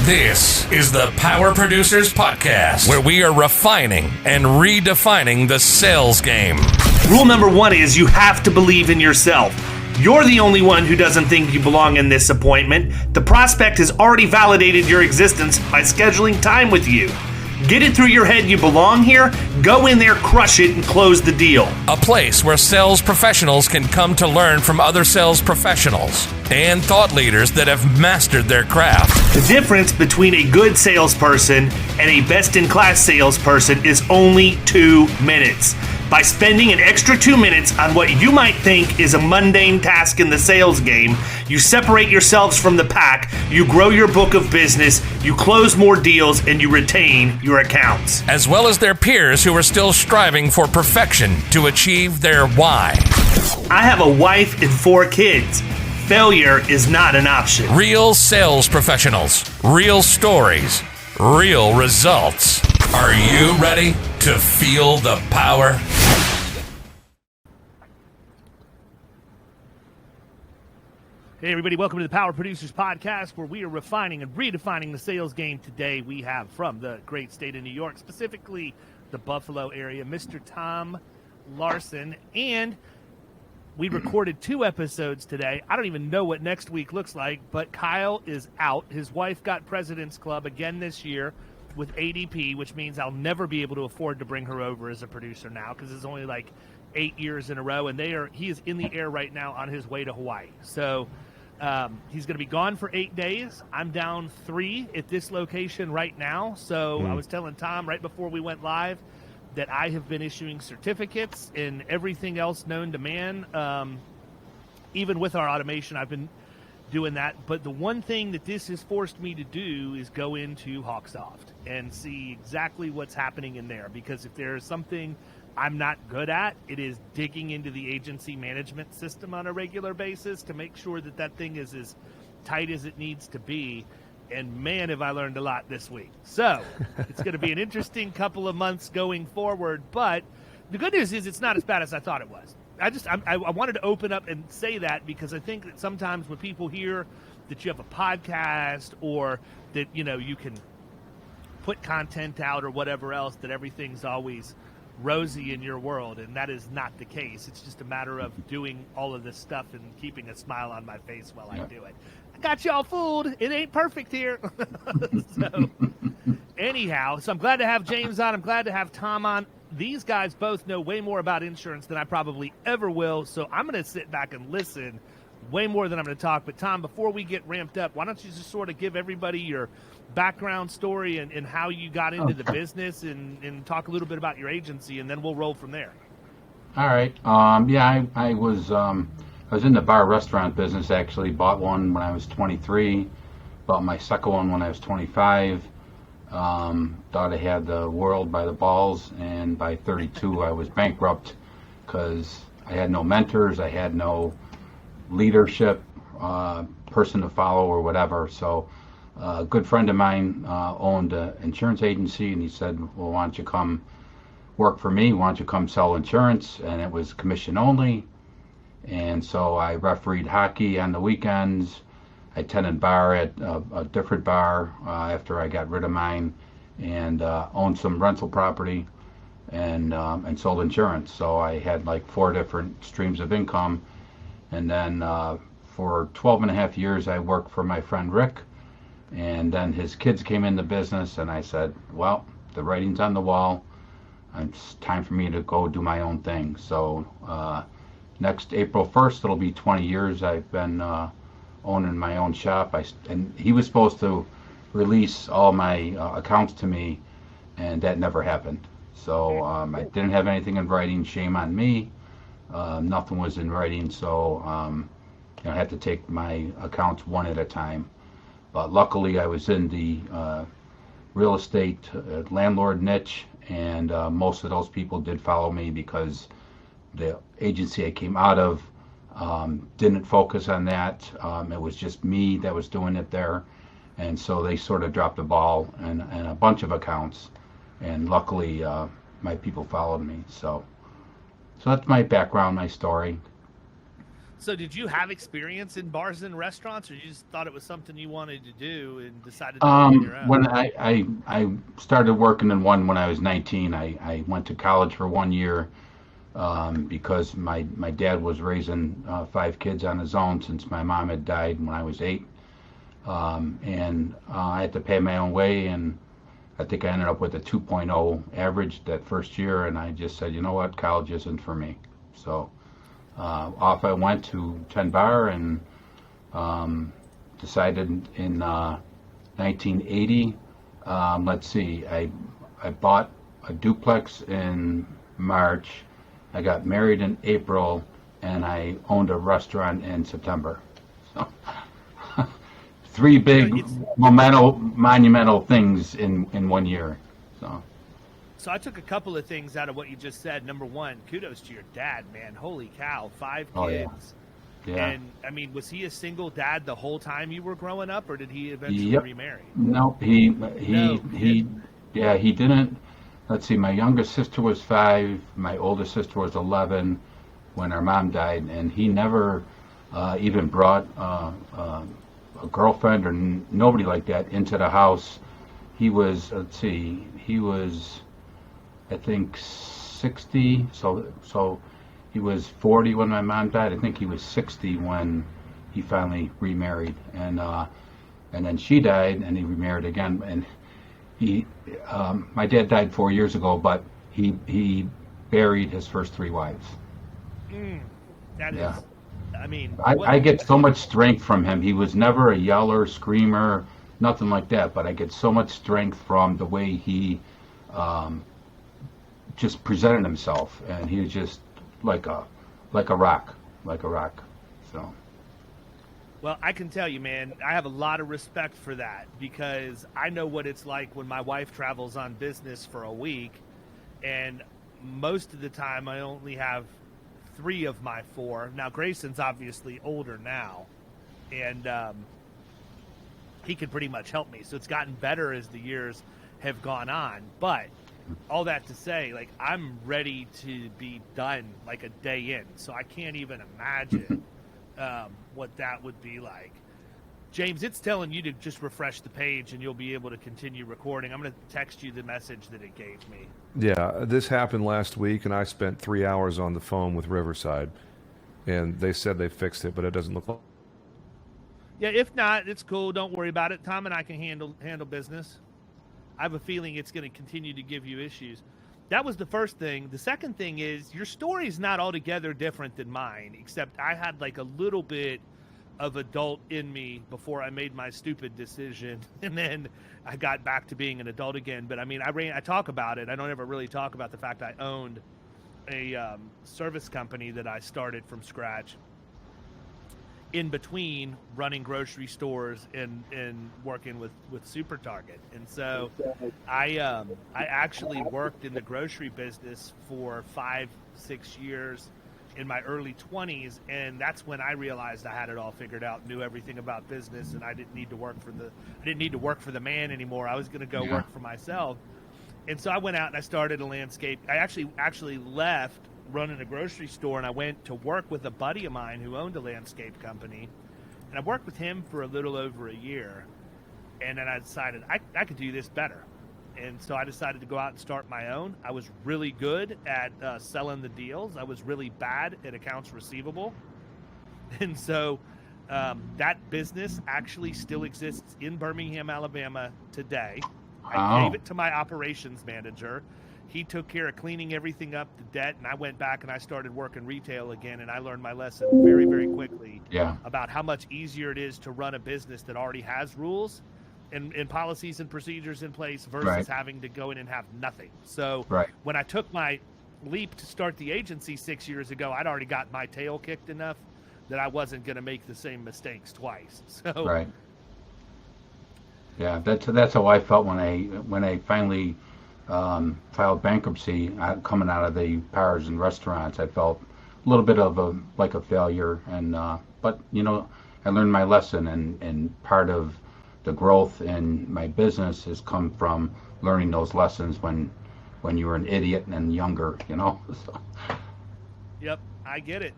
This is the Power Producers Podcast, where we are refining and redefining the sales game. Rule number one is you have to believe in yourself. You're the only one who doesn't think you belong in this appointment. The prospect has already validated your existence by scheduling time with you. Get it through your head you belong here, go in there, crush it, and close the deal. A place where sales professionals can come to learn from other sales professionals and thought leaders that have mastered their craft. The difference between a good salesperson and a best-in-class salesperson is only 2 minutes. By spending an extra 2 minutes on what you might think is a mundane task in the sales game, you separate yourselves from the pack, you grow your book of business, you close more deals, and you retain your accounts. As well as their peers who are still striving for perfection to achieve their why. I have a wife and 4 kids. Failure is not an option. Real sales professionals, real stories, real results. Are you ready to feel the power? Hey everybody, welcome to the Power Producers Podcast, where we are refining and redefining the sales game. Today we have from the great state of New York, specifically the Buffalo area, Mr. Tom Larsen, and we recorded 2 episodes today. I don't even know what next week looks like, but Kyle is out. His wife got President's Club again this year with ADP, which means I'll never be able to afford to bring her over as a producer now, because it's only like 8 years in a row, and he is in the air right now on his way to Hawaii. So he's going to be gone for 8 days. I'm down 3 at this location right now. So I was telling Tom right before we went live that I have been issuing certificates and everything else known to man. Even with our automation, I've been doing that. But the one thing that this has forced me to do is go into Hawksoft and see exactly what's happening in there. Because if there's something I'm not good at, it is digging into the agency management system on a regular basis to make sure that that thing is as tight as it needs to be. And man, have I learned a lot this week. So it's going to be an interesting couple of months going forward. But the good news is it's not as bad as I thought it was. I wanted to open up and say that because I think that sometimes when people hear that you have a podcast or that, you know, you can put content out or whatever else, that everything's always rosy in your world, and that is not the case. It's just a matter of doing all of this stuff and keeping a smile on my face while I do it. I got y'all fooled. It ain't perfect here. So anyhow, so I'm glad to have James on. I'm glad to have Tom on. These guys both know way more about insurance than I probably ever will, so I'm going to sit back and listen way more than I'm going to talk. But Tom, before we get ramped up, why don't you just sort of give everybody your background story and how you got into the business and talk a little bit about your agency, and then we'll roll from there. All right. I was in the bar restaurant business, actually. Bought one when I was 23. Bought my second one when I was 25. Thought I had the world by the balls, and by 32 I was bankrupt because I had no mentors. I had no leadership person to follow or whatever. So a good friend of mine owned an insurance agency, and he said, well, why don't you come work for me? Why don't you come sell insurance? And it was commission only. And so I refereed hockey on the weekends. I tended bar at a different bar after I got rid of mine, and owned some rental property and sold insurance. So I had like 4 different streams of income. And then for 12 and a half years, I worked for my friend Rick. And then his kids came in the business, and I said, well, the writing's on the wall. It's time for me to go do my own thing. So next April 1st, it'll be 20 years I've been owning my own shop. And he was supposed to release all my accounts to me, and that never happened. So I didn't have anything in writing. Shame on me. Nothing was in writing, so I had to take my accounts one at a time. But luckily, I was in the real estate landlord niche, and most of those people did follow me because the agency I came out of didn't focus on that. It was just me that was doing it there, and so they sort of dropped the ball and a bunch of accounts, and luckily my people followed me. So that's my background, my story. So did you have experience in bars and restaurants, or you just thought it was something you wanted to do and decided to do it on your own? When I started working in one when I was 19, I went to college for 1 year because my dad was raising 5 kids on his own since my mom had died when I was 8. And I had to pay my own way, and I think I ended up with a 2.0 average that first year, and I just said, you know what, college isn't for me. So off I went to 10 Bar and decided in 1980, let's see, I bought a duplex in March, I got married in April, and I owned a restaurant in September. So 3 big monumental things in 1 year. So I took a couple of things out of what you just said. Number one, kudos to your dad, man. Holy cow, 5 kids. Oh, yeah. And I mean, was he a single dad the whole time you were growing up, or did he eventually remarry? No, he didn't. Let's see, my youngest sister was 5, my oldest sister was 11 when our mom died, and he never even brought a girlfriend or nobody like that into the house. He was, I think 60, so he was 40 when my mom died. I think he was 60 when he finally remarried, and then she died, and he remarried again. And my dad died 4 years ago, but he buried his first 3 wives. That is, I mean, I get so much strength from him. He was never a yeller, screamer, nothing like that. But I get so much strength from the way he just presented himself, and he was just like a rock. So. Well, I can tell you, man, I have a lot of respect for that, because I know what it's like when my wife travels on business for a week, and most of the time I only have 3 of my 4. Now, Grayson's obviously older now, and he can pretty much help me. So it's gotten better as the years have gone on. But all that to say, like, I'm ready to be done like a day in. So I can't even imagine what that would be like. James, it's telling you to just refresh the page and you'll be able to continue recording. I'm going to text you the message that it gave me. Yeah, this happened last week, and I spent 3 hours on the phone with Riverside, and they said they fixed it, but it doesn't look like. Yeah, if not, it's cool. Don't worry about it. Tom and I can handle business. I have a feeling it's going to continue to give you issues. That was the first thing. The second thing is your story is not altogether different than mine, except I had like a little bit of adult in me before I made my stupid decision, and then I got back to being an adult again. But I mean, I talk about it. I don't ever really talk about the fact I owned a service company that I started from scratch in between running grocery stores and working with Super Target. And so I actually worked in the grocery business for 5-6 years in my early 20s, and that's when I realized I had it all figured out, knew everything about business, and I didn't need to work for the man anymore. I was going to go work for myself. And so I went out and I started a landscape. I actually left running a grocery store, and I went to work with a buddy of mine who owned a landscape company, and I worked with him for a little over a year, and then I decided I could do this better. And so I decided to go out and start my own. I was really good at selling the deals. I was really bad at accounts receivable. And so that business actually still exists in Birmingham, Alabama today. I gave it to my operations manager. He took care of cleaning everything up, the debt, and I went back and I started working retail again, and I learned my lesson very, very quickly about how much easier it is to run a business that already has rules and policies and procedures in place versus having to go in and have nothing. So when I took my leap to start the agency 6 years ago, I'd already got my tail kicked enough that I wasn't going to make the same mistakes twice. So yeah, that's how I felt when I finally filed bankruptcy coming out of the bars and restaurants. I felt a little bit of a failure, and but you know, I learned my lesson, and part of the growth in my business has come from learning those lessons when you were an idiot and younger, you know. So. Yep, I get it.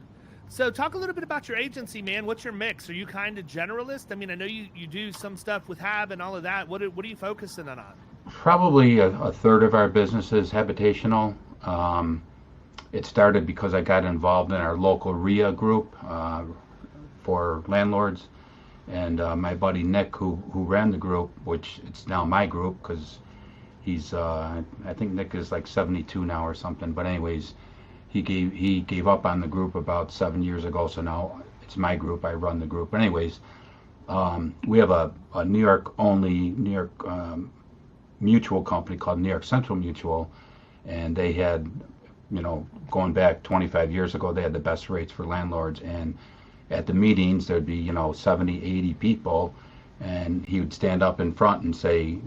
So talk a little bit about your agency, man. What's your mix? Are you kind of generalist? I mean, I know you do some stuff with HAB and all of that. What are you focusing on? Probably a third of our business is habitational. It started because I got involved in our local RIA group for landlords. And my buddy Nick, who ran the group, which it's now my group because he's, I think Nick is like 72 now or something. But anyways, he gave up on the group about 7 years ago. So now it's my group. I run the group. But anyways, we have a New York mutual company called New York Central Mutual, and they had, going back 25 years ago, they had the best rates for landlords. And at the meetings, there'd be 70, 80 people, and he would stand up in front and say,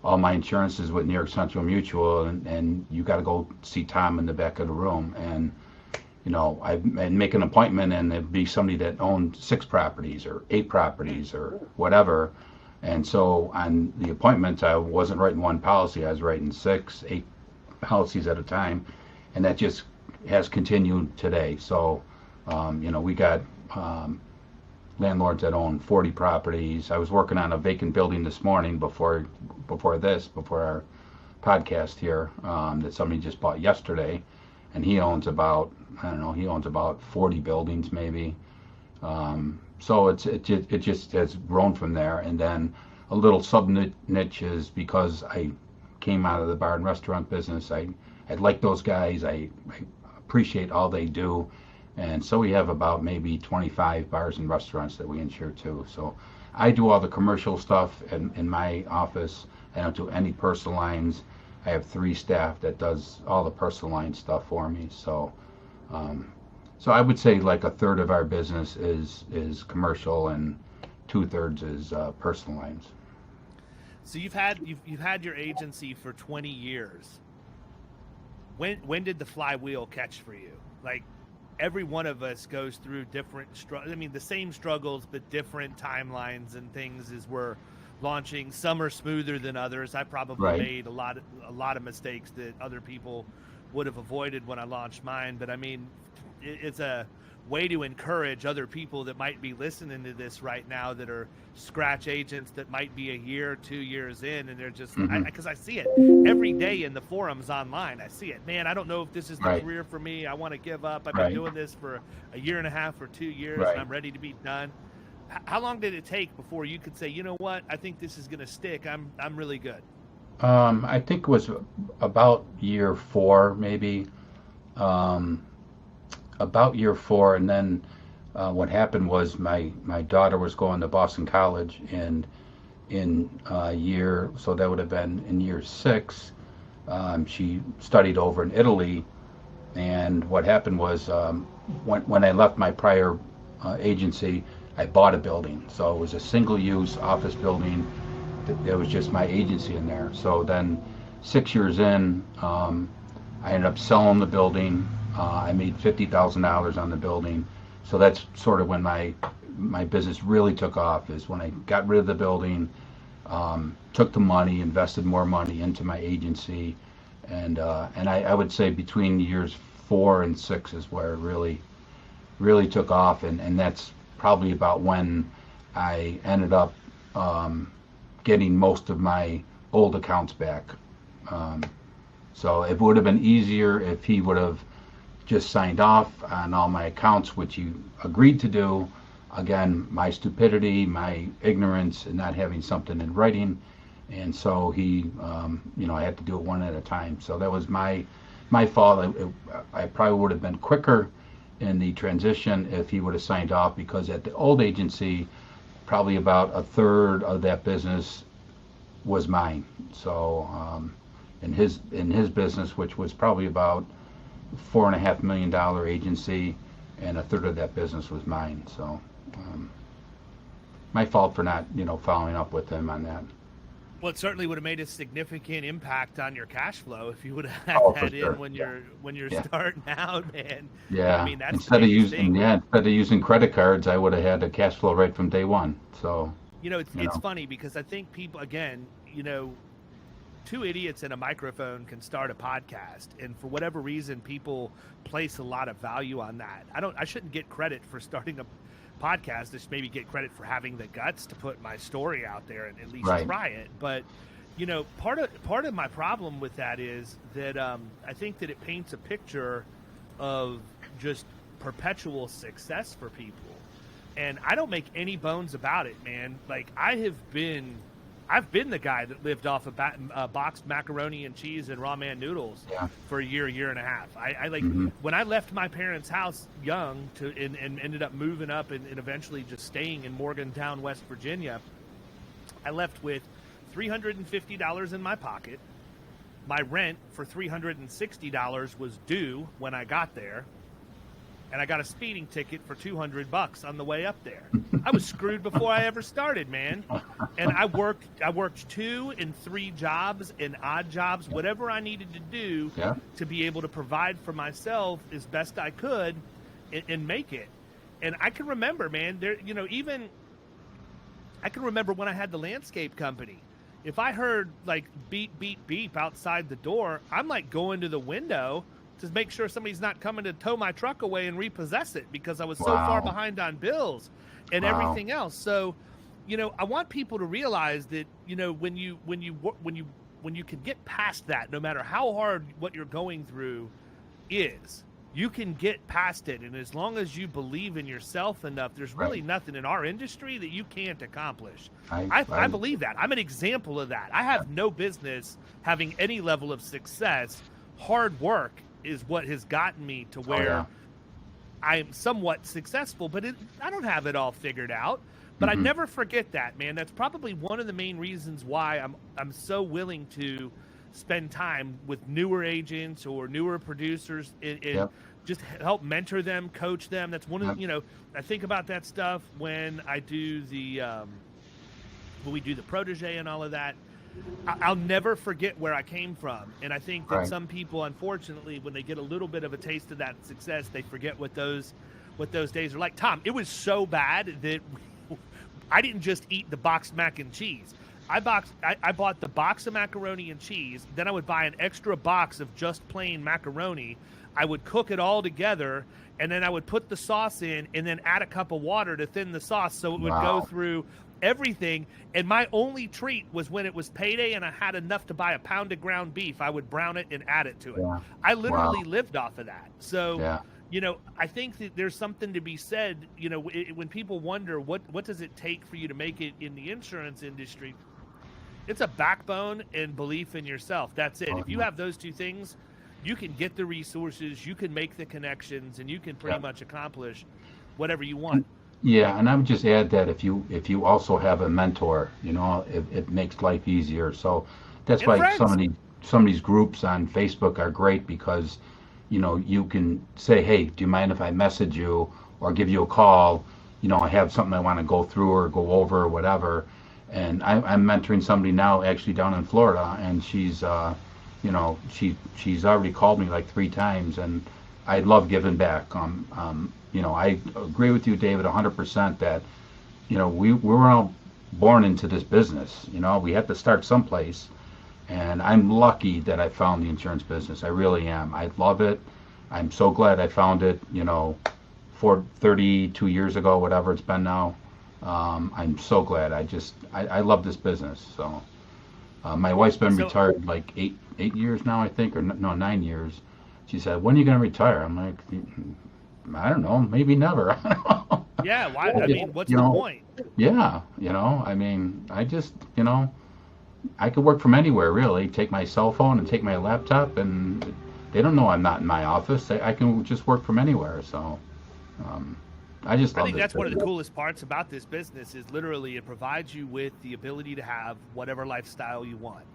all my insurance is with New York Central Mutual, and you got to go see Tom in the back of the room. And I'd make an appointment, and there'd be somebody that owned 6 properties or 8 properties or whatever. And so on the appointments, I wasn't writing one policy. I was writing 6, 8 policies at a time. And that just has continued today. So, we got landlords that own 40 properties. I was working on a vacant building this morning before our podcast here, that somebody just bought yesterday. And he owns about 40 buildings maybe. So it just has grown from there. And then a little sub niche is because I came out of the bar and restaurant business. I like those guys. I appreciate all they do. And so we have about maybe 25 bars and restaurants that we insure too. So I do all the commercial stuff in my office. I don't do any personal lines. I have 3 staff that does all the personal line stuff for me. So I would say like a third of our business is commercial and 2/3 is personal lines. So you've had your agency for 20 years. When did the flywheel catch for you? Like, every one of us goes through different the same struggles but different timelines and things as we're launching. Some are smoother than others. I probably made a lot of mistakes that other people would have avoided when I launched mine. But I mean, it's a way to encourage other people that might be listening to this right now that are scratch agents that might be a year, 2 years in, and they're just, because I see it every day in the forums online. I see it. Man, I don't know if this is the career for me. I want to give up. I've been doing this for a year and a half or 2 years, and I'm ready to be done. How long did it take before you could say, you know what, I think this is going to stick. I'm really good. I think it was about year 4, maybe. About year 4, and then what happened was my daughter was going to Boston College, and in year, so that would have been in year 6, she studied over in Italy. And what happened was when I left my prior agency, I bought a building. So it was a single-use office building. There was just my agency in there. So then 6 years in, I ended up selling the building. I made $50,000 on the building. So that's sort of when my business really took off, is when I got rid of the building, took the money, invested more money into my agency. And I would say between years 4 and 6 is where it really took off. And that's probably about when I ended up getting most of my old accounts back. So it would have been easier if he would have just signed off on all my accounts, which he agreed to do. Again, my stupidity, my ignorance, and not having something in writing. And so he, I had to do it one at a time. So that was my fault. I probably would have been quicker in the transition if he would have signed off, because at the old agency, probably about a third of that business was mine. So in his business, which was probably about $4.5 million agency, and a third of that business was mine. So my fault for not following up with him on that. Well, it certainly would have made a significant impact on your cash flow if you would have had that in when you're starting out, man. Yeah. I mean, that's instead of using credit cards, I would have had a cash flow right from day one. So it's funny because I think people, again, two idiots and a microphone can start a podcast, and for whatever reason, people place a lot of value on that. I shouldn't get credit for starting a podcast. I should maybe get credit for having the guts to put my story out there and at least try it. But part of my problem with that is that I think that it paints a picture of just perpetual success for people. And I don't make any bones about it, man. Like, I've been the guy that lived off of boxed macaroni and cheese and raw man noodles for a year and a half. I when I left my parents' house young and ended up moving up and eventually just staying in Morgantown, West Virginia, I left with $350 in my pocket. My rent for $360 was due when I got there. And I got a speeding ticket for $200 on the way up there. I was screwed before I ever started, man. And I worked 2 and 3 jobs and odd jobs, whatever I needed to do to be able to provide for myself as best I could and make it. And I can remember, man, I can remember when I had the landscape company. If I heard like beep, beep, beep outside the door, I'm like going to the window to make sure somebody's not coming to tow my truck away and repossess it because I was so far behind on bills and everything else. So, I want people to realize that, when you can get past that, no matter how hard what you're going through is, you can get past it. And as long as you believe in yourself enough, there's really nothing in our industry that you can't accomplish. I believe that. I'm an example of that. I have no business having any level of success. Hard work is what has gotten me to where I'm somewhat successful, but I don't have it all figured out. But I never forget that, man. That's probably one of the main reasons why I'm so willing to spend time with newer agents or newer producers and just help mentor them, coach them. That's one of the, I think about that stuff when I do when we do the protege and all of that. I'll never forget where I came from. And I think that some people, unfortunately, when they get a little bit of a taste of that success, they forget what those days are like. Tom, it was so bad that I didn't just eat the boxed mac and cheese. I bought the box of macaroni and cheese. Then I would buy an extra box of just plain macaroni. I would cook it all together, and then I would put the sauce in and then add a cup of water to thin the sauce so it would go through everything. And my only treat was when it was payday and I had enough to buy a pound of ground beef, I would brown it and add it to it. I literally lived off of that. So, I think that there's something to be said, when people wonder what does it take for you to make it in the insurance industry, it's a backbone and belief in yourself. That's it. If you have those two things, you can get the resources, you can make the connections, and you can pretty much accomplish whatever you want. Yeah, and I would just add that if you also have a mentor, it makes life easier. So that's why some of these groups on Facebook are great because, you can say, hey, do you mind if I message you or give you a call? I have something I want to go through or go over or whatever. And I'm mentoring somebody now actually down in Florida, and she's, she's already called me like 3 times, and I love giving back. I agree with you, David, 100% that, we were all born into this business. We had to start someplace, and I'm lucky that I found the insurance business. I really am. I love it. I'm so glad I found it, 32 years ago, whatever it's been now. I'm so glad. I love this business. So my wife's been retired like eight years now, I think, or no, 9 years. She said, when are you going to retire? I'm like, I don't know, maybe never. I don't know. Yeah, why? I mean, what's the point? Yeah, I mean, I just, I could work from anywhere, really. Take my cell phone and take my laptop, and they don't know I'm not in my office. I can just work from anywhere. So I think that's one of the coolest parts about this business is literally it provides you with the ability to have whatever lifestyle you want.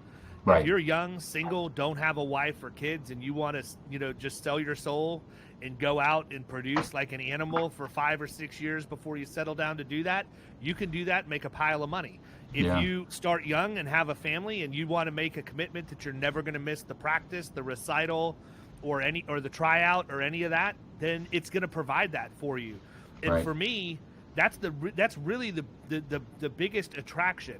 Right. If you're young, single, don't have a wife or kids, and you want to, just sell your soul and go out and produce like an animal for 5 or 6 years before you settle down to do that, you can do that and make a pile of money. If you start young and have a family and you want to make a commitment that you're never going to miss the practice, the recital, or the tryout or any of that, then it's going to provide that for you. And for me, that's really the biggest attraction.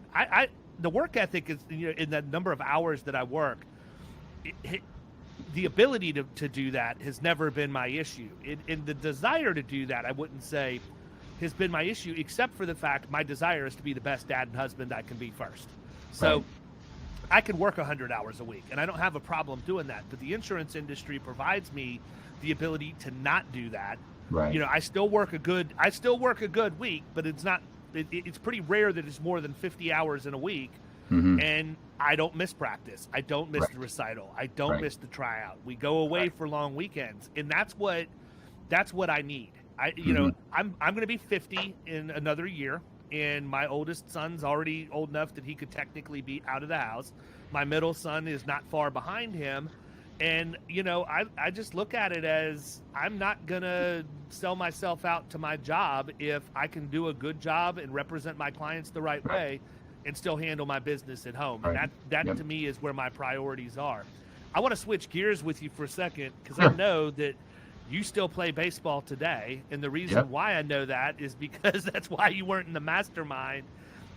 the work ethic is, in the number of hours that I work, the ability to do that has never been my issue. In the desire to do that, I wouldn't say has been my issue, except for the fact my desire is to be the best dad and husband I can be first. So Right. I can work 100 hours a week, and I don't have a problem doing that. But the insurance industry provides me the ability to not do that. Right. I still work a good week, but it's not. It's pretty rare that it's more than 50 hours in a week. Mm-hmm. And I don't miss practice. I don't miss Right. the recital. I don't Right. miss the tryout. We go away Right. for long weekends, and that's what I need. I'm going to be 50 in another year, and my oldest son's already old enough that he could technically be out of the house. My middle son is not far behind him, and I just look at it as I'm not going to sell myself out to my job if I can do a good job and represent my clients the right way and still handle my business at home. Right. And that Yep. to me is where my priorities are. I want to switch gears with you for a second because Sure. I know that you still play baseball today, and the reason Yep. why I know that is because that's why you weren't in the mastermind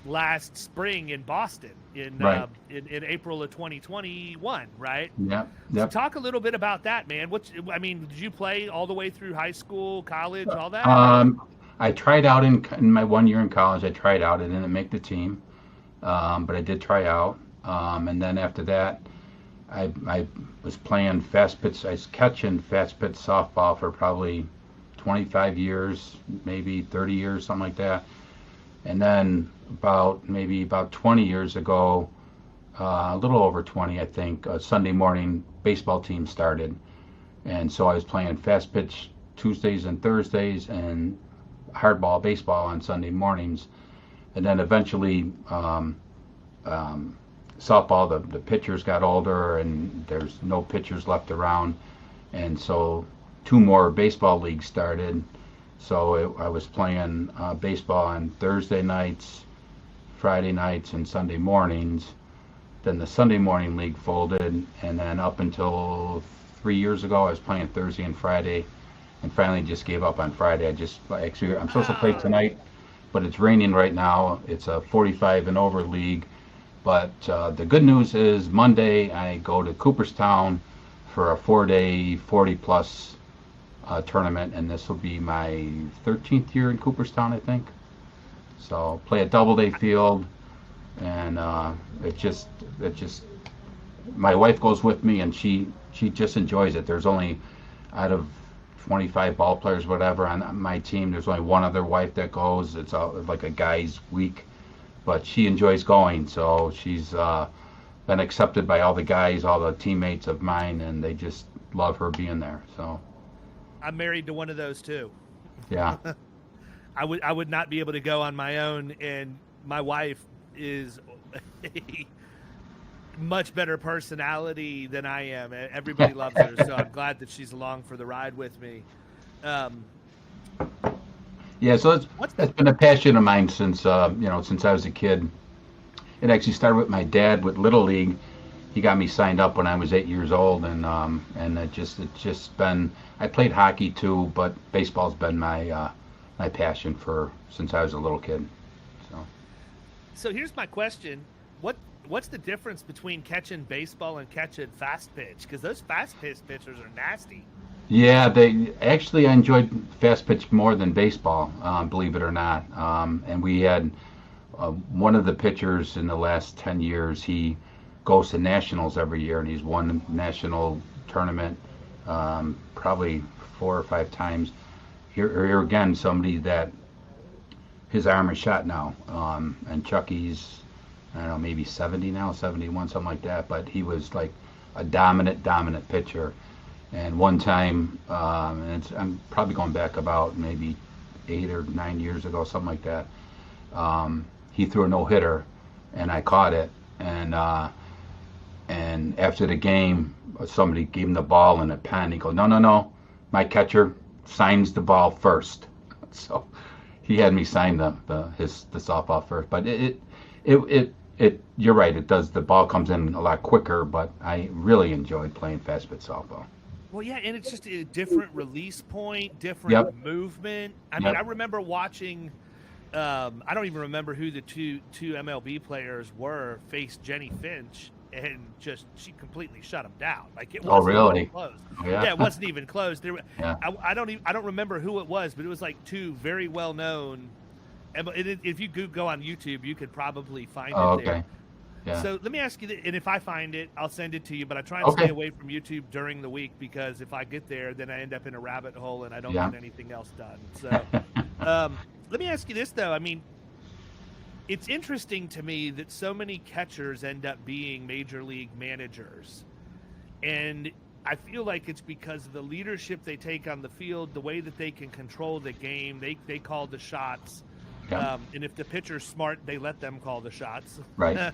last spring in Boston in Right. in April of 2021, right? Yep. So Yep. talk a little bit about that, man. Did you play all the way through high school, college, all that? I tried out in my 1 year in college. I tried out. I didn't make the team, but I did try out. And then after that, I was playing fast pitch. I was catching fast pitch softball for probably 25 years, maybe 30 years, something like that. And then about 20 years ago, a little over 20, I think, a Sunday morning baseball team started. And so I was playing fast pitch Tuesdays and Thursdays and hardball baseball on Sunday mornings. And then eventually softball, the pitchers got older and there's no pitchers left around. And so 2 more baseball leagues started. So I was playing baseball on Thursday nights, Friday nights, and Sunday mornings. Then the Sunday morning league folded, and then up until 3 years ago, I was playing Thursday and Friday, and finally just gave up on Friday. I'm supposed to play tonight, but it's raining right now. It's a 45 and over league. But the good news is Monday I go to Cooperstown for a 4-day, 40-plus tournament, and this will be my 13th year in Cooperstown, I think. So play a double-day field, and it just my wife goes with me, and she just enjoys it. There's only, out of 25 ball players, whatever, on my team, there's only one other wife that goes. It's like a guy's week, but she enjoys going, so she's been accepted by all the guys, all the teammates of mine, and they just love her being there. So I'm married to one of those too. yeah. I would not be able to go on my own, and my wife is a much better personality than I am. Everybody loves her, so I'm glad that she's along for the ride with me. Yeah, so that's been a passion of mine since since I was a kid. It actually started with my dad with Little League. He got me signed up when I was 8 years old, and it's just been. I played hockey too, but baseball's been my passion since I was a little kid. So here's my question: What's the difference between catching baseball and catching fast pitch? Because those fast pitch pitchers are nasty. Yeah, I enjoyed fast pitch more than baseball, believe it or not. And we had one of the pitchers in the last 10 years. He goes to nationals every year, and he's won the national tournament probably 4 or 5 times. Here again, somebody that his arm is shot now, and Chucky's, I don't know, maybe 70 now, 71, something like that. But he was like a dominant pitcher. And one time, I'm probably going back about maybe 8 or 9 years ago, something like that. He threw a no-hitter, and I caught it. And after the game, somebody gave him the ball and a pen. He goes, no, my catcher signs the ball first. So he had me sign the softball first. But it you're right. It does. The ball comes in a lot quicker. But I really enjoyed playing fast pitch softball. Well, yeah, and it's just a different release point, different movement. I mean, I remember watching I don't even remember who the two MLB players were, faced Jenny Finch, and she completely shut them down. Like, it wasn't really? even close. Oh, yeah. It wasn't even close. Yeah. I don't remember who it was, but it was like two very well known. If you go on YouTube, you could probably find it there. Okay. Yeah. So let me ask you, and if I find it, I'll send it to you. But I try and stay away from YouTube during the week, because if I get there, then I end up in a rabbit hole and I don't get anything else done. So let me ask you this, though. I mean, it's interesting to me that so many catchers end up being major league managers. And I feel like it's because of the leadership they take on the field, the way that they can control the game. They call the shots. Yeah. And if the pitcher's smart, they let them call the shots. Right.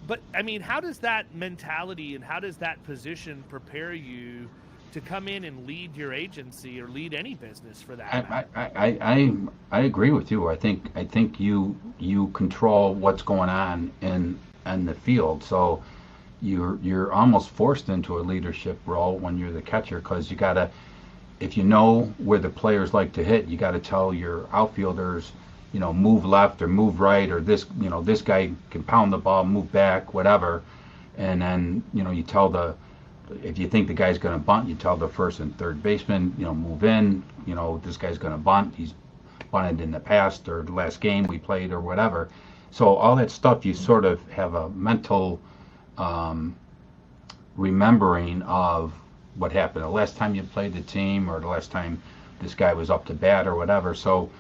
But, I mean, how does that mentality and how does that position prepare you to come in and lead your agency or lead any business for that matter? I agree with you. I think you control what's going on in the field. So you're almost forced into a leadership role when you're the catcher, because you gotta, if you know where the players like to hit, you gotta tell your outfielders, move left or move right, or this guy can pound the ball, move back, whatever. And then, you tell if you think the guy's going to bunt, you tell the first and third baseman, move in, this guy's going to bunt. He's bunted in the past or the last game we played or whatever. So all that stuff, you sort of have a mental remembering of what happened the last time you played the team, or the last time this guy was up to bat or whatever. So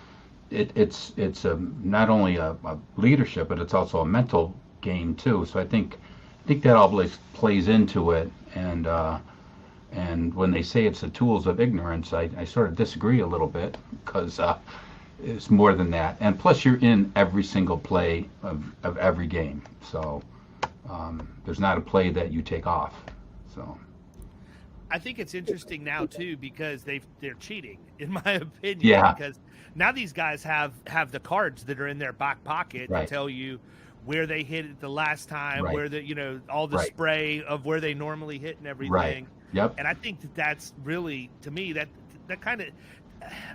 it's not only a leadership, but it's also a mental game too. So I think that always plays into it. And when they say it's the tools of ignorance, I sort of disagree a little bit, because it's more than that. And plus, you're in every single play of every game. So there's not a play that you take off. So I think it's interesting now too, because they're cheating, in my opinion. Yeah. Because now these guys have the cards that are in their back pocket to tell you where they hit it the last time, where all the spray of where they normally hit and everything. Right. Yep. And I think that's really, to me, that kind of,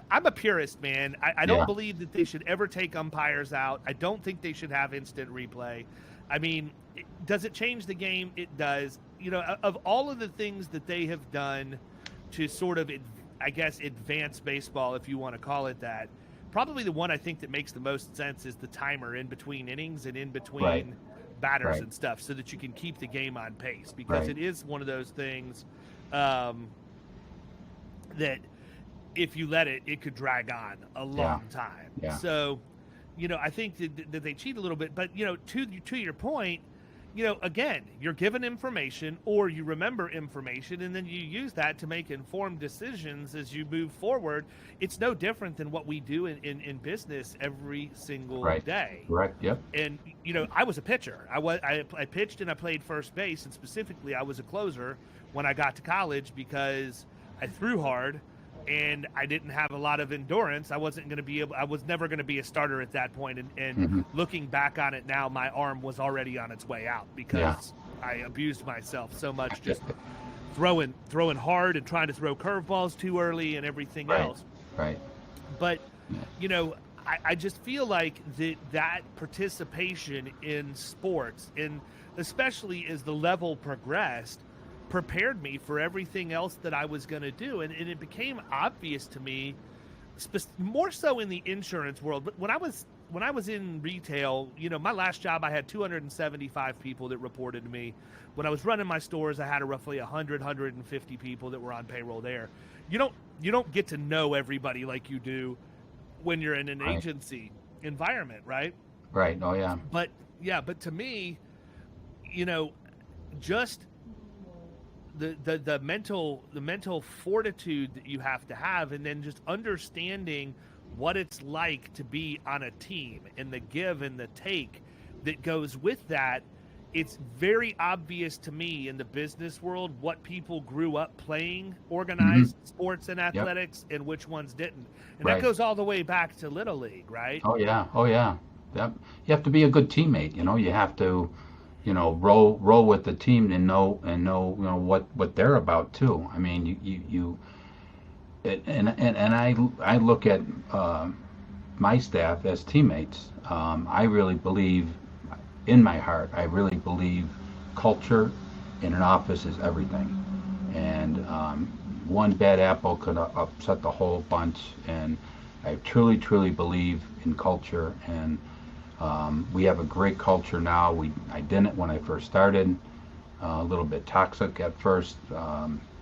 I'm a purist, man. I don't believe that they should ever take umpires out. I don't think they should have instant replay. I mean, does it change the game? It does. Of all of the things that they have done to sort of, I guess, advance baseball, if you want to call it that, probably the one I think that makes the most sense is the timer in between innings and in between batters and stuff, so that you can keep the game on pace, because it is one of those things that if you let it could drag on a long time. Yeah. So, I think that they cheat a little bit, but, to your point, again, you're given information, or you remember information, and then you use that to make informed decisions as you move forward. It's no different than what we do in business every single day. Right. Yep. And, I was a pitcher. I pitched and I played first base, and specifically I was a closer when I got to college, because I threw hard and I didn't have a lot of endurance. I was never going to be a starter at that point. And looking back on it now, my arm was already on its way out, because I abused myself so much, just throwing hard and trying to throw curveballs too early and everything else. Right. But, I just feel like that participation in sports, and especially as the level progressed, prepared me for everything else that I was going to do. And it became obvious to me, more so in the insurance world. But when I was in retail, my last job, I had 275 people that reported to me. When I was running my stores, I had roughly 150 people that were on payroll there. You don't get to know everybody like you do when you're in an agency environment, right? Right. Oh yeah. But to me, just the mental fortitude that you have to have, and then just understanding what it's like to be on a team and the give and the take that goes with that. It's very obvious to me in the business world what people grew up playing organized sports and athletics and which ones didn't. And that goes all the way back to Little League, right? Oh yeah. Yep. You have to be a good teammate. You have to, roll with the team and know what they're about too. I mean, I look at my staff as teammates. I really believe, in my heart, I really believe culture in an office is everything. And one bad apple could upset the whole bunch. And I truly, truly believe in culture. And we have a great culture now. I didn't when I first started. A little bit toxic at first.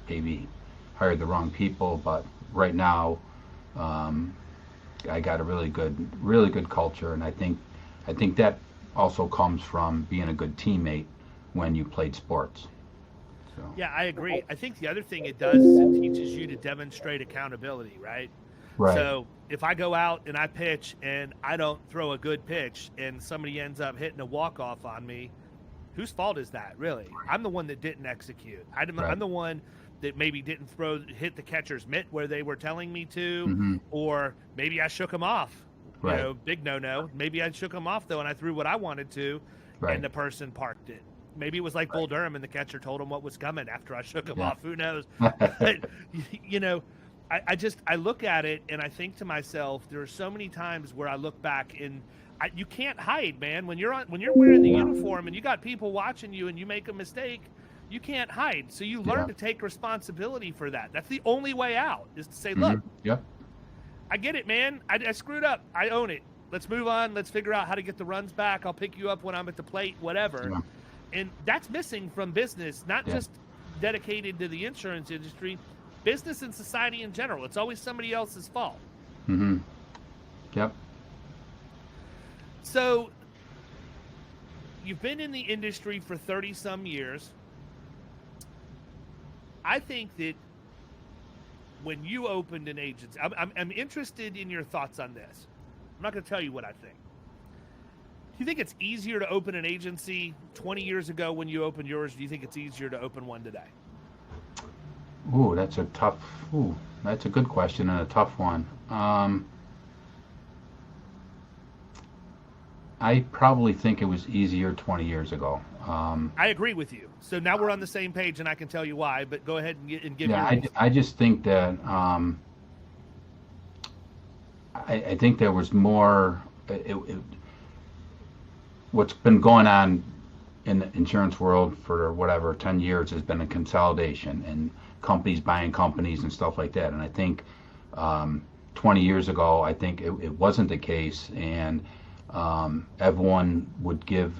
Maybe hired the wrong people, but right now, I got a really good culture, and I think that also comes from being a good teammate when you played sports. So. Yeah, I agree. I think the other thing it does is it teaches you to demonstrate accountability, right? Right. So if I go out and I pitch and I don't throw a good pitch and somebody ends up hitting a walk-off on me, whose fault is that, really? I'm the one that didn't execute. I'm the one that maybe didn't hit the catcher's mitt where they were telling me to, or maybe I shook them off. Right. You know, big no-no. Maybe I shook them off, though, and I threw what I wanted to, and the person parked it. Maybe it was like Bull Durham, and the catcher told him what was coming after I shook him off. Who knows? But, you know, I look at it, and I think to myself, there are so many times where I look back, and you can't hide, man. When you're wearing the uniform and you got people watching you and you make a mistake, you can't hide. So you learn to take responsibility for that. That's the only way out, is to say, look, I get it, man. I screwed up. I own it. Let's move on. Let's figure out how to get the runs back. I'll pick you up when I'm at the plate, whatever. Yeah. And that's missing from business, not just dedicated to the insurance industry, business and society in general. It's always somebody else's fault. Mm-hmm. Yep. So you've been in the industry for 30-some years. I think that when you opened an agency, I'm interested in your thoughts on this. I'm not going to tell you what I think. Do you think it's easier to open an agency 20 years ago when you opened yours? Do you think it's easier to open one today? That's a good question and a tough one. I probably think it was easier 20 years ago. I agree with you. So now we're on the same page, and I can tell you why. But go ahead and give your reasons. I just think that I think there was more. What's been going on in the insurance world for 10 years has been a consolidation and companies buying companies and stuff like that. And I think 20 years ago, I think it wasn't the case, and everyone would give,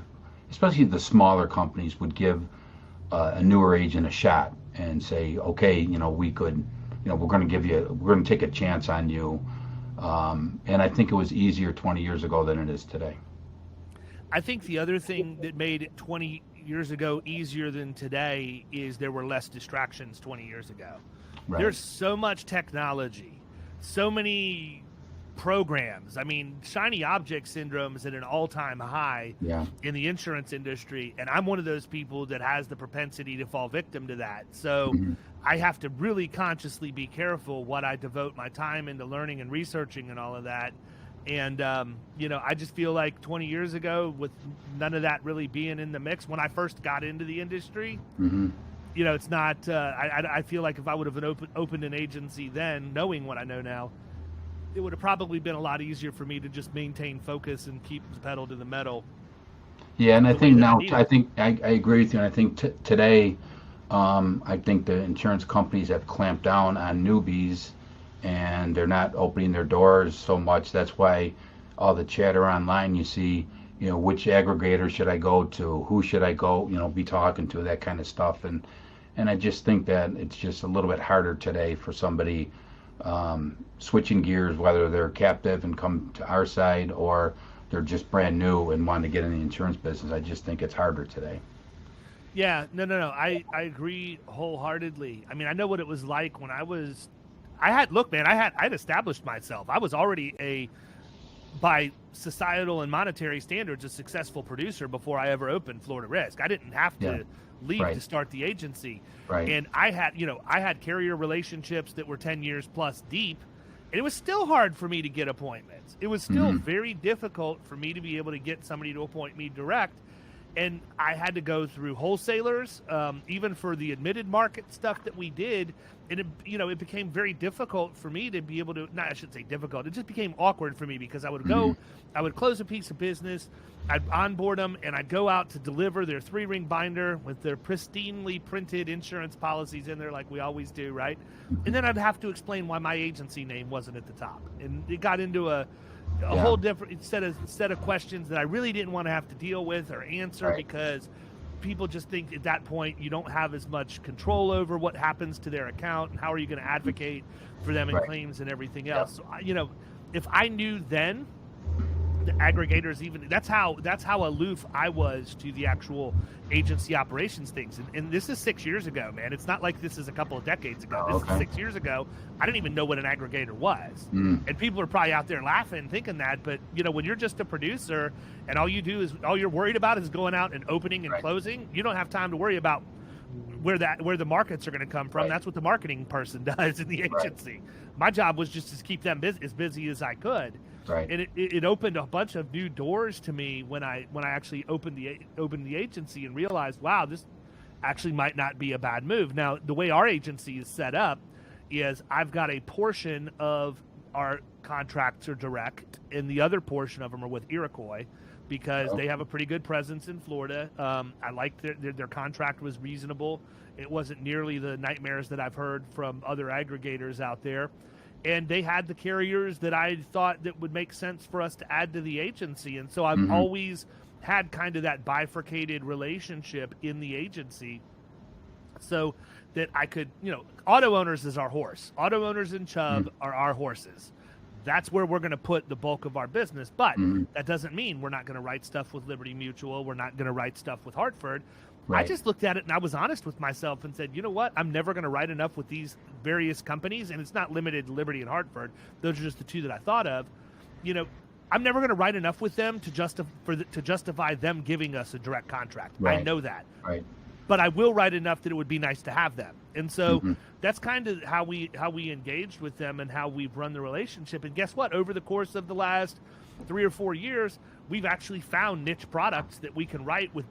especially the smaller companies, would give a newer agent a shot and say, okay, we could, we're going to take a chance on you. And I think it was easier 20 years ago than it is today. I think the other thing that made it 20 years ago easier than today is there were less distractions 20 years ago. Right. There's so much technology, so many programs. I mean, shiny object syndrome is at an all-time high in the insurance industry, and I'm one of those people that has the propensity to fall victim to that. So I have to really consciously be careful what I devote my time into learning and researching and all of that. And, I just feel like 20 years ago, with none of that really being in the mix, when I first got into the industry, it's not, I feel like if I would have opened an agency then, knowing what I know now, it would have probably been a lot easier for me to just maintain focus and keep the pedal to the metal. Yeah, and I think now, I agree with you. And I think today, I think the insurance companies have clamped down on newbies, and they're not opening their doors so much. That's why all the chatter online, you see, which aggregator should I go to? Who should I go, be talking to? That kind of stuff. And I just think that it's just a little bit harder today for somebody switching gears, whether they're captive and come to our side or they're just brand new and want to get in the insurance business. I just think it's harder today. Yeah, no. I agree wholeheartedly. I mean, I know what it was like when I had established myself. I was already by societal and monetary standards, a successful producer before I ever opened Florida Risk. I didn't have to leave to start the agency. Right. And I had carrier relationships that were 10 years plus deep, and it was still hard for me to get appointments. It was still very difficult for me to be able to get somebody to appoint me direct. and I had to go through wholesalers, even for the admitted market stuff that we did. And it became very difficult for me to be able to, not I shouldn't say difficult, it just became awkward for me because I would go, I would close a piece of business, I'd onboard them, and I'd go out to deliver their 3-ring binder with their pristinely printed insurance policies in there like we always do, right? And then I'd have to explain why my agency name wasn't at the top. And it got into a whole different set of questions that I really didn't want to have to deal with or answer, because people just think at that point you don't have as much control over what happens to their account and how are you going to advocate for them in claims and everything else. So, if I knew then the aggregators, even that's how aloof I was to the actual agency operations things. And this is 6 years ago, man. It's not like this is a couple of decades ago. This is 6 years ago. I didn't even know what an aggregator was. And people are probably out there laughing, thinking that. But, when you're just a producer and all you're worried about is going out and opening and closing, you don't have time to worry about where the markets are going to come from. That's what the marketing person does in the agency. My job was just to keep them as busy as I could. And it opened a bunch of new doors to me when I actually opened the agency and realized, wow, this actually might not be a bad move. Now, the way our agency is set up is I've got a portion of our contracts are direct, and the other portion of them are with Iroquois because they have a pretty good presence in Florida. I liked their contract was reasonable. It wasn't nearly the nightmares that I've heard from other aggregators out there. And they had the carriers that I thought that would make sense for us to add to the agency. And so I've always had kind of that bifurcated relationship in the agency so that I could, auto owners is our horse. Auto owners and Chubb are our horses. That's where we're going to put the bulk of our business. But that doesn't mean we're not going to write stuff with Liberty Mutual. We're not going to write stuff with Hartford. I just looked at it and I was honest with myself and said, you know what? I'm never going to write enough with these various companies. And it's not limited to Liberty and Hartford. Those are just the two that I thought of. I'm never going to write enough with them to justify them giving us a direct contract. I know that. But I will write enough that it would be nice to have them. And so that's kind of how we engaged with them and how we've run the relationship. And guess what? Over the course of the last 3 or 4 years, we've actually found niche products that we can write with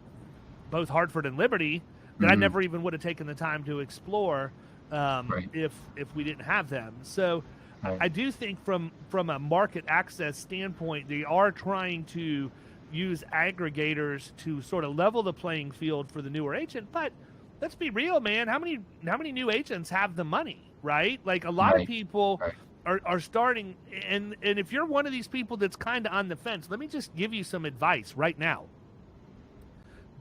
both Hartford and Liberty that I never even would have taken the time to explore if we didn't have them. So I do think from a market access standpoint, they are trying to use aggregators to sort of level the playing field for the newer agent. But let's be real, man. How many new agents have the money, right? Like a lot of people are starting. And if you're one of these people that's kind of on the fence, let me just give you some advice right now.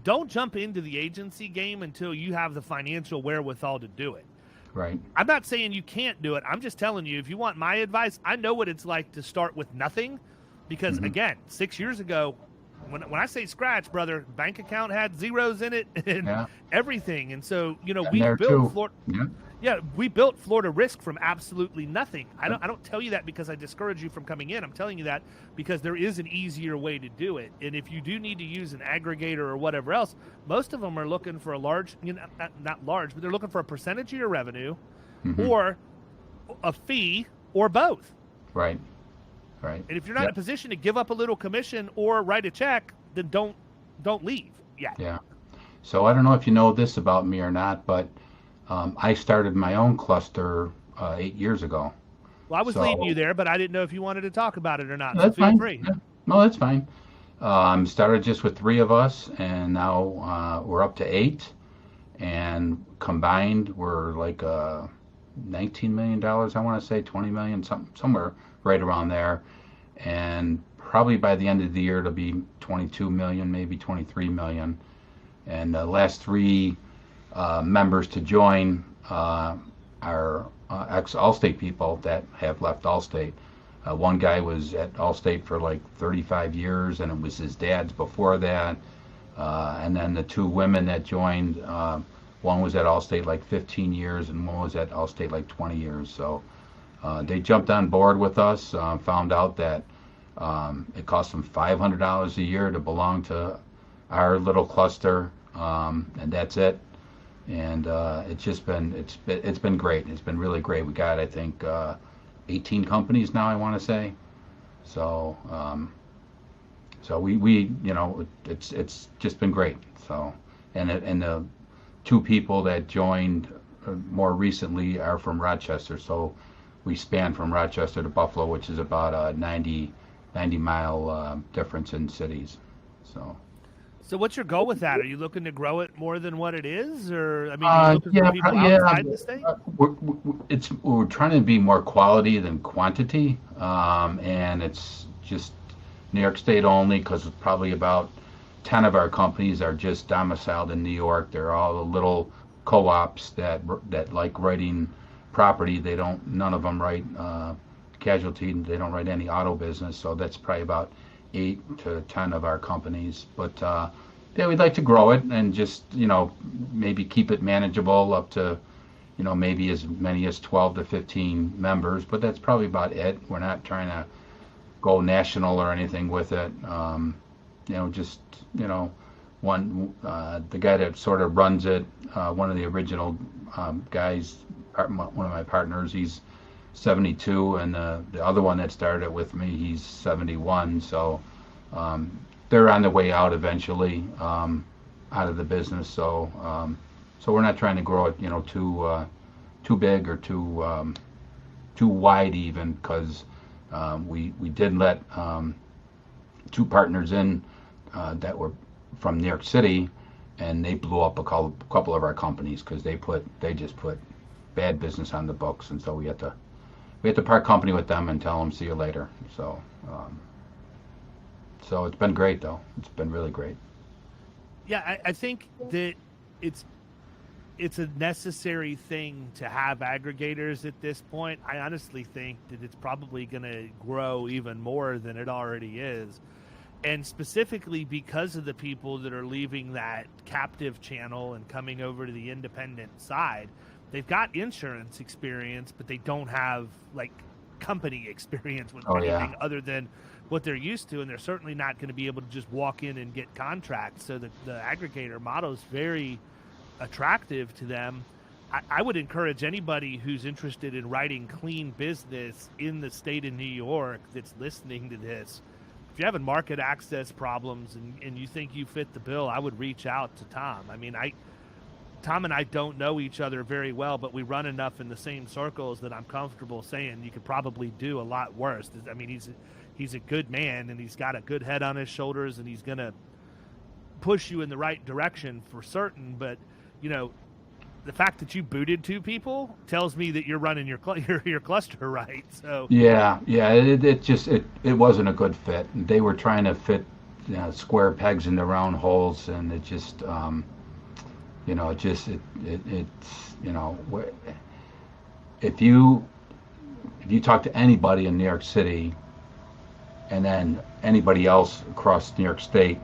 Don't jump into the agency game until you have the financial wherewithal to do it. I'm not saying you can't do it. I'm just telling you, if you want my advice, I know what it's like to start with nothing because, again, 6 years ago, when I say scratch, brother, bank account had zeros in it and everything. And so, we built Florida. We built Florida Risk from absolutely nothing. I don't tell you that because I discourage you from coming in. I'm telling you that because there is an easier way to do it. And if you do need to use an aggregator or whatever else, most of them are looking for a large, not large, but they're looking for a percentage of your revenue or a fee or both. And if you're not in a position to give up a little commission or write a check, then don't leave yet. So I don't know if you know this about me or not, but I started my own cluster 8 years ago. Well, I was leading you there, but I didn't know if you wanted to talk about it or not. That's so feel fine. free. No, that's fine. Started just with 3 of us, and now we're up to 8. And combined, we're like $19 million, I want to say, $20 million, somewhere right around there. And probably by the end of the year, it'll be 22 million, maybe 23 million. And the last 3 members to join are ex-Allstate people that have left Allstate. One guy was at Allstate for like 35 years, and it was his dad's before that. And then the 2 women that joined, one was at Allstate like 15 years, and one was at Allstate like 20 years. So they jumped on board with us, found out that it cost them $500 a year to belong to our little cluster, and that's it. And it's been great. It's been really great. We got, I think, 18 companies now, I want to say. So So we it's just been great. So and the two people that joined more recently are from Rochester. So we span from Rochester to Buffalo, which is about a 90 mile difference in cities. So what's your goal with that? Are you looking to grow it more than what it is, or I mean, are you looking for people outside the state? We're trying to be more quality than quantity, and it's just New York State only because probably about 10 of our companies are just domiciled in New York. They're all the little co-ops that like writing property. None of them write casualty. They don't write any auto business. So that's probably about 8 to 10 of our companies. But yeah, we'd like to grow it and just maybe keep it manageable up to maybe as many as 12 to 15 members. But that's probably about it. We're not trying to go national or anything with it. Just one the guy that sort of runs it, one of the original guys, one of my partners, he's 72, and the other one that started it with me, he's 71. So they're on the way out eventually, out of the business. So we're not trying to grow it too big or too wide even, because we did let 2 partners in that were from New York City, and they blew up a couple of our companies because they just put bad business on the books, and so we had to part company with them and tell them see you later. So it's been great though. It's been really great. Yeah, I think that it's a necessary thing to have aggregators at this point. I honestly think that it's probably going to grow even more than it already is. And specifically because of the people that are leaving that captive channel and coming over to the independent side, they've got insurance experience, but they don't have like company experience with anything other than what they're used to. And they're certainly not going to be able to just walk in and get contracts. So the aggregator model is very attractive to them. I would encourage anybody who's interested in writing clean business in the state of New York that's listening to this. If you're having market access problems and you think you fit the bill, I would reach out to Tom. I mean, Tom and I don't know each other very well, but we run enough in the same circles that I'm comfortable saying you could probably do a lot worse. I mean, he's a good man, and he's got a good head on his shoulders, and he's going to push you in the right direction for certain. But, the fact that you booted 2 people tells me that you're running your cluster right. So it wasn't a good fit. They were trying to fit square pegs into round holes, and it just if you talk to anybody in New York City and then anybody else across New York State,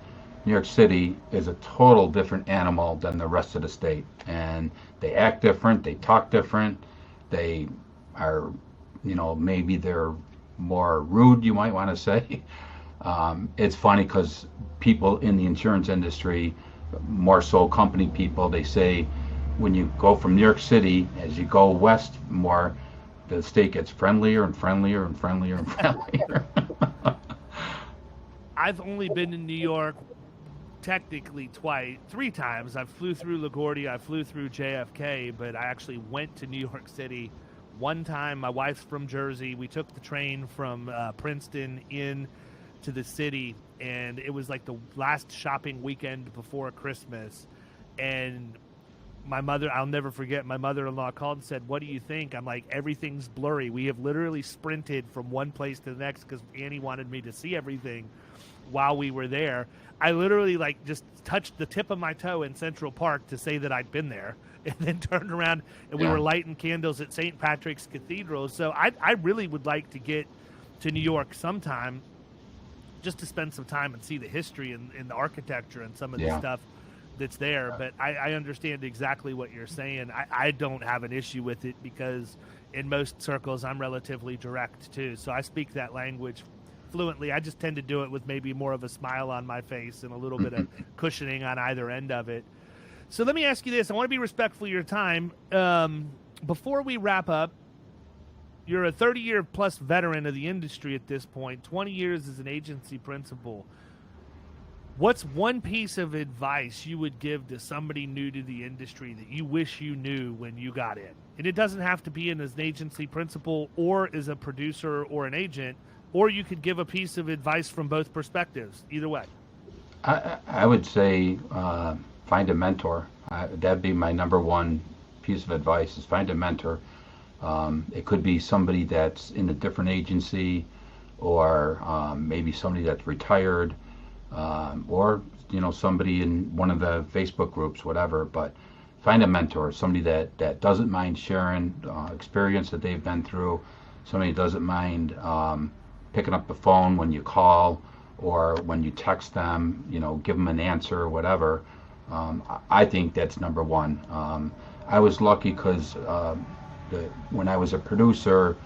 New York City is a total different animal than the rest of the state, and they act different, they talk different, they are, maybe they're more rude, you might want to say. It's funny because people in the insurance industry, more so company people, they say when you go from New York City, as you go west more, the state gets friendlier and friendlier and friendlier and friendlier. I've only been in New York technically 3 times. I flew through LaGuardia, I flew through JFK, but I actually went to New York City one time. My wife's from Jersey. We took the train from Princeton in to the city, and it was like the last shopping weekend before Christmas. And I'll never forget, my mother-in-law called and said, "What do you think?" I'm like, "Everything's blurry. We have literally sprinted from one place to the next because Annie wanted me to see everything while we were there." I literally just touched the tip of my toe in Central Park to say that I'd been there, and then turned around and we were lighting candles at St. Patrick's Cathedral. So I really would like to get to New York sometime just to spend some time and see the history and the architecture and some of the stuff that's there. But I understand exactly what you're saying. I don't have an issue with it because in most circles I'm relatively direct too. So I speak that language fluently. I just tend to do it with maybe more of a smile on my face and a little bit of cushioning on either end of it. So let me ask you this. I want to be respectful of your time. Before we wrap up, you're a 30-year plus veteran of the industry at this point, 20 years as an agency principal. What's one piece of advice you would give to somebody new to the industry that you wish you knew when you got in? And it doesn't have to be in as an agency principal or as a producer or an agent, or you could give a piece of advice from both perspectives. Either way. I would say find a mentor. That'd be my number one piece of advice, is find a mentor. It could be somebody that's in a different agency, or maybe somebody that's retired, or somebody in one of the Facebook groups, whatever. But find a mentor, somebody that doesn't mind sharing experience that they've been through, somebody that doesn't mind picking up the phone when you call or when you text them, give them an answer or whatever. I think that's number one. I was lucky because when I was a producer,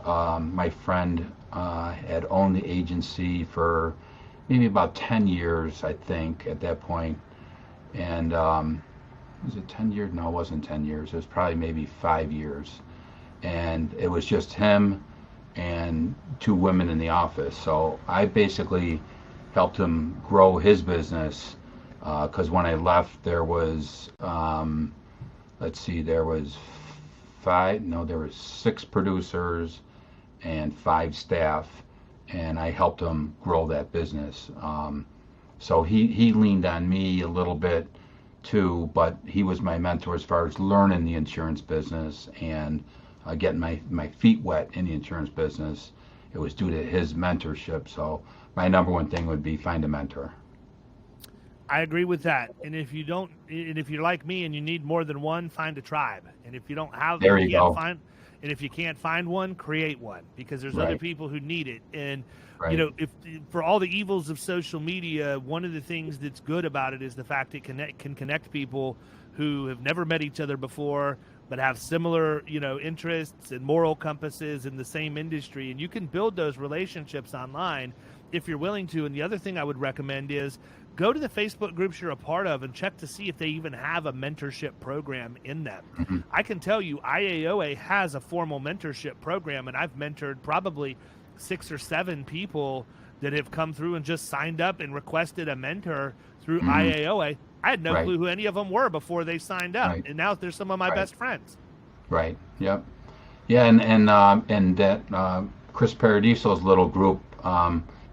my friend had owned the agency for maybe about 10 years, I think, at that point. And was it 10 years? No, it wasn't 10 years. It was probably maybe 5 years. And it was just him and two women in the office. So I basically helped him grow his business, because when I left, there was, there was 6 producers and 5 staff, and I helped him grow that business. So he leaned on me a little bit too, but he was my mentor as far as learning the insurance business and getting my feet wet in the insurance business. It was due to his mentorship. So my number one thing would be find a mentor. I agree with that. And if you're like me and you need more than one, find a tribe. And if you don't have, there you go. And if you can't find one, create one, because there's other people who need it. And if for all the evils of social media, one of the things that's good about it is the fact it can connect people who have never met each other before, but have similar, interests and moral compasses in the same industry. And you can build those relationships online if you're willing to. And the other thing I would recommend is go to the Facebook groups you're a part of and check to see if they even have a mentorship program in them. Mm-hmm. I can tell you IAOA has a formal mentorship program, and I've mentored probably 6 or 7 people that have come through and just signed up and requested a mentor through IAOA. I had no clue who any of them were before they signed up, and now they're some of my best friends. Right. Yep. Yeah, and that Chris Paradiso's little group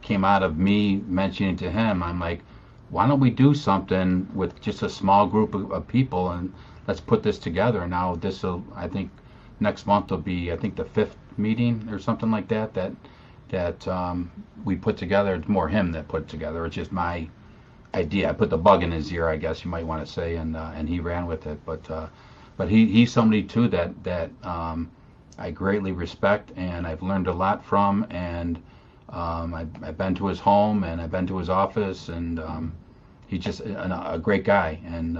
came out of me mentioning to him. I'm like, why don't we do something with just a small group of people, and let's put this together. And now I think next month will be, the 5th meeting or something like that we put together. It's more him that put it together. It's just my idea. I put the bug in his ear, I guess you might want to say, and he ran with it. But he's somebody too that I greatly respect, and I've learned a lot from, and I've been to his home and I've been to his office, and he's just a great guy. And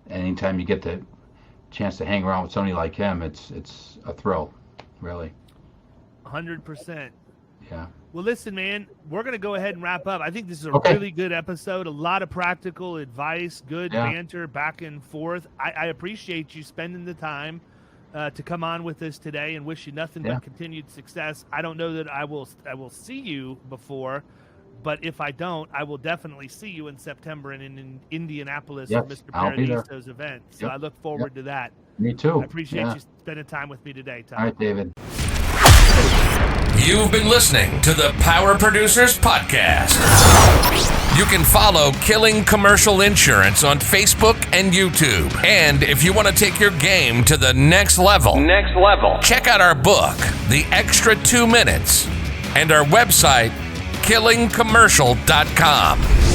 anytime you get the chance to hang around with somebody like him, it's a thrill, really. 100%. Yeah. Well, listen, man, we're going to go ahead and wrap up. I think this is a really good episode. A lot of practical advice, good banter back and forth. I appreciate you spending the time to come on with us today, and wish you nothing but continued success. I don't know that I will see you before, but if I don't, I will definitely see you in September in Indianapolis for Mr. Paradiso's event. So I look forward to that. Me too. I appreciate you spending time with me today, Tom. All right, David. You've been listening to the Power Producers Podcast. You can follow Killing Commercial Insurance on Facebook and YouTube. And if you want to take your game to the next level, check out our book, The Extra 2 Minutes, and our website, killingcommercial.com.